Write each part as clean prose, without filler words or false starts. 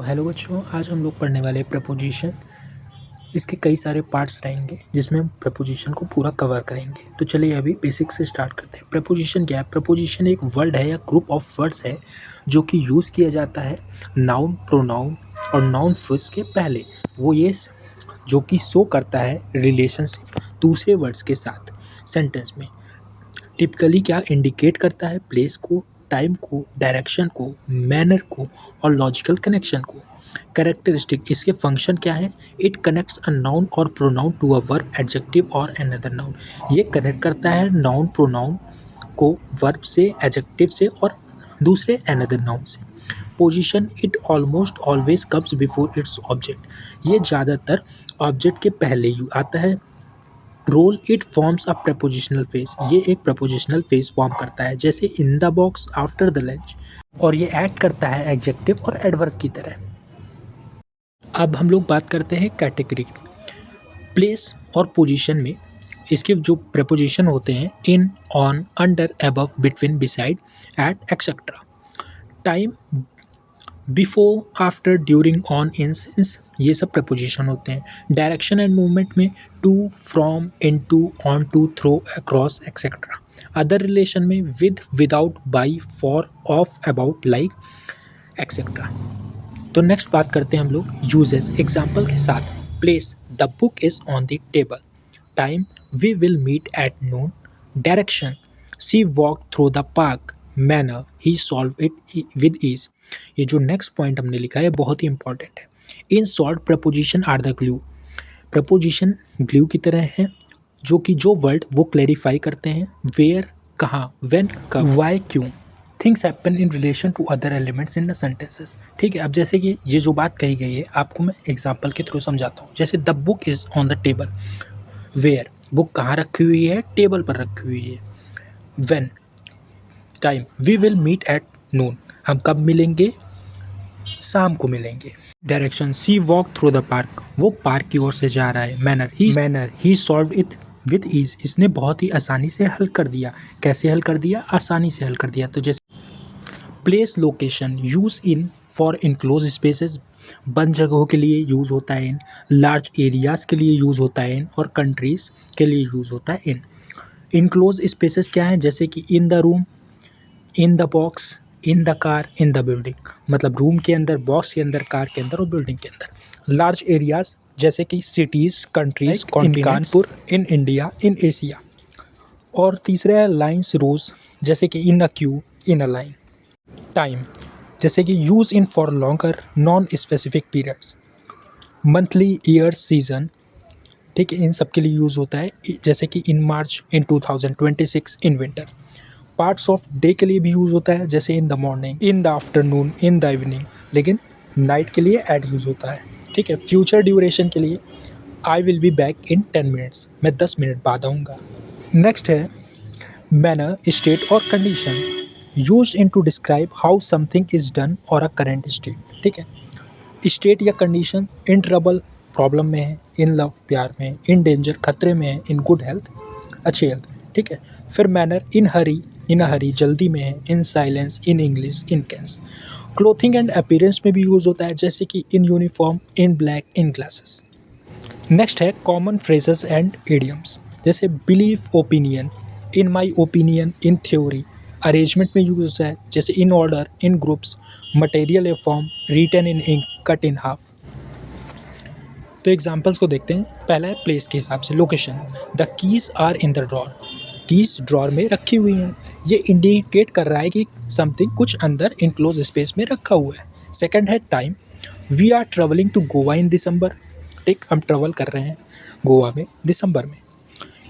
Hello बच्चों, आज हम लोग पढ़ने वाले प्रपोजिशन। इसके कई सारे पार्ट्स रहेंगे जिसमें हम प्रपोजिशन को पूरा कवर करेंगे। तो चलिए अभी बेसिक से स्टार्ट करते हैं। प्रपोजिशन क्या है? प्रपोजिशन एक वर्ड है या ग्रुप ऑफ वर्ड्स है जो कि यूज़ किया जाता है नाउन, प्रोनाउन और नाउन फ्रेज के पहले। वो ये जो कि शो करता है रिलेशनशिप दूसरे वर्ड्स के साथ सेंटेंस में। टिपिकली क्या इंडिकेट करता है? प्लेस को, टाइम को, डायरेक्शन को, मैनर को और लॉजिकल कनेक्शन को। कैरेक्टरिस्टिक, इसके फंक्शन क्या है? इट कनेक्ट्स अ नाउन और pronoun to a verb, adjective और अनदर नाउन। ये कनेक्ट करता है नाउन प्रोनाउन को वर्ब से, एडजेक्टिव से और दूसरे अनदर नाउन से। Position, it almost always comes before its object. ये ज़्यादातर ऑब्जेक्ट के पहले ही आता है। Role, it forms a prepositional phrase. ये एक प्रपोजिशनल फेस फॉर्म करता है, जैसे in the box, after the lunch. और ये एक्ट करता है एडजेक्टिव और एडवर्ब की तरह। अब हम लोग बात करते हैं कैटेगरी। प्लेस और पोजीशन में इसके जो प्रपोजिशन होते हैं in, on, under, above, between, beside, at, etcetera. Time, before, after, during, on, in, since, ये सब प्रपोजिशन होते हैं। डायरेक्शन एंड मूवमेंट में to, from, into, onto, through, across, etcetera. Other relation में with, without, by, for, of, about, like, etcetera. तो next बात करते हैं हम लोग यूजेस एग्जाम्पल के साथ। Place, the book is on the table. Time, we will meet at Noon. Direction, she walk through the park. Manner, he solve it with ease. ये जो नेक्स्ट पॉइंट हमने लिखा है बहुत ही इंपॉर्टेंट है। In short, preposition are the glue. Preposition glue की तरह हैं जो कि जो वर्ड वो क्लैरिफाई करते हैं वेयर, कहाँ, व्हेन, कब, वाई, क्यों। Things happen in relation to other elements in the sentences. ठीक है, अब जैसे कि ये जो बात कही गई है आपको मैं एग्जाम्पल के थ्रू समझाता हूँ। जैसे the book is on the table. Where, book कहाँ रखी हुई है? टेबल पर रखी हुई है। When, time, we will meet at noon. हम कब मिलेंगे? शाम को मिलेंगे। Direction, she walk through the park, वो पार्क की ओर से जा रहा है। Manner, he solve it with ease, इसने बहुत ही आसानी से हल कर दिया। कैसे हल कर दिया? आसानी से हल कर दिया। तो जैसे place, location, use in for enclose spaces, बंद जगहों के लिए यूज़ होता है इन, लार्ज एरियाज़ के लिए यूज़ होता है इन और कंट्रीज़ के लिए यूज़ होता है इन। इनक्लोज स्पेसेस क्या हैं? जैसे कि in the room, in the box, in the car, in the building, मतलब रूम के अंदर, बॉक्स के अंदर, कार के अंदर और बिल्डिंग के अंदर। लार्ज एरियाज जैसे कि cities, countries, in Kanpur, in India, in Asia. और तीसरा है लाइन्स, रोज, जैसे कि in a queue, in a line. Time, जैसे कि use in for longer non specific periods. Monthly, year, season, ठीक है, इन सब के लिए यूज़ होता है। जैसे कि इन मार्च, इन 2026, in winter. Parts of day के लिए भी यूज़ होता है, जैसे in the morning, in the afternoon, in the evening, लेकिन नाइट के लिए ऐड यूज़ होता है। ठीक है, फ्यूचर ड्यूरेशन के लिए I will be back in 10 minutes, मैं 10 मिनट बाद आऊँगा। नेक्स्ट है मैनर, स्टेट और condition, used in to describe how something is done और अ करेंट स्टेट। ठीक है, स्टेट या कंडीशन, इन ट्रबल, प्रॉब्लम में है, इन लव, प्यार में है, इन डेंजर, खतरे में है, इन गुड हेल्थ, अच्छी हेल्थ। ठीक है, फिर मैनर, इन हरी, इन अ हरी, जल्दी में है, in silence, in English, in cash. Clothing and appearance में भी यूज़ होता है, जैसे कि in uniform, in black, in glasses. Next है कॉमन फ्रेजेस एंड इडियम्स, जैसे belief, opinion, in my opinion, in theory. Arrangement में यूज होता है, जैसे in order, in groups, material a form, written in ink, cut in half. तो examples को देखते हैं। पहला है प्लेस के हिसाब से, location, the keys are in the drawer, keys drawer में रखी हुई हैं। ये इंडिकेट कर रहा है कि समथिंग कुछ अंदर इनक्लोज स्पेस में रखा हुआ है। सेकंड है time, we are travelling to Goa in December, ठीक, हम ट्रेवल कर रहे हैं गोवा में दिसंबर में।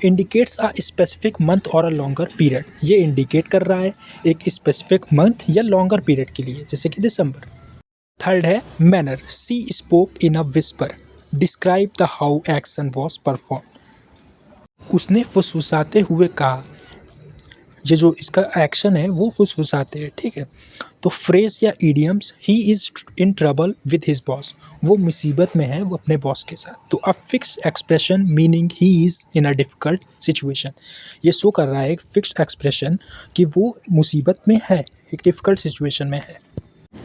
इंडिकेट्स अ स्पेसिफिक मंथ और अ लॉन्गर पीरियड, ये इंडिकेट कर रहा है एक स्पेसिफिक मंथ या लॉन्गर पीरियड के लिए, जैसे कि दिसंबर। थर्ड है manner, she spoke in a whisper, describe the how action was perform, उसने फुसफुसाते हुए कहा। ये जो इसका एक्शन है वो फुसफुसाते हैं। ठीक है, तो फ्रेज या idioms, he is in trouble with his boss, वो मुसीबत में है वो अपने बॉस के साथ। तो a fix expression, meaning he is in a difficult situation, ये शो कर रहा है एक फिक्स्ड एक्सप्रेशन कि वो मुसीबत में है, एक डिफ़िकल्ट सिचुएशन में है।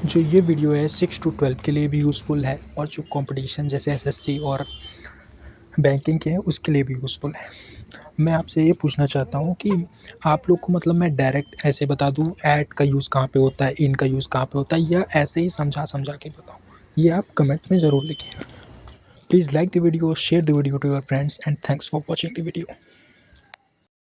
जो ये वीडियो है 6 to 12 के लिए भी यूज़फुल है और जो कंपटीशन जैसे एसएससी और बैंकिंग के हैं उसके लिए भी यूज़फुल है। मैं आपसे ये पूछना चाहता हूँ कि आप लोग को मतलब मैं डायरेक्ट ऐसे बता दूँ ऐट का यूज़ कहाँ पे होता है, इन का यूज़ कहाँ पे होता है, या ऐसे ही समझा के बताऊँ? ये आप कमेंट में ज़रूर लिखिएगा। Please like the video, share the video to your friends, and thanks for watching the video.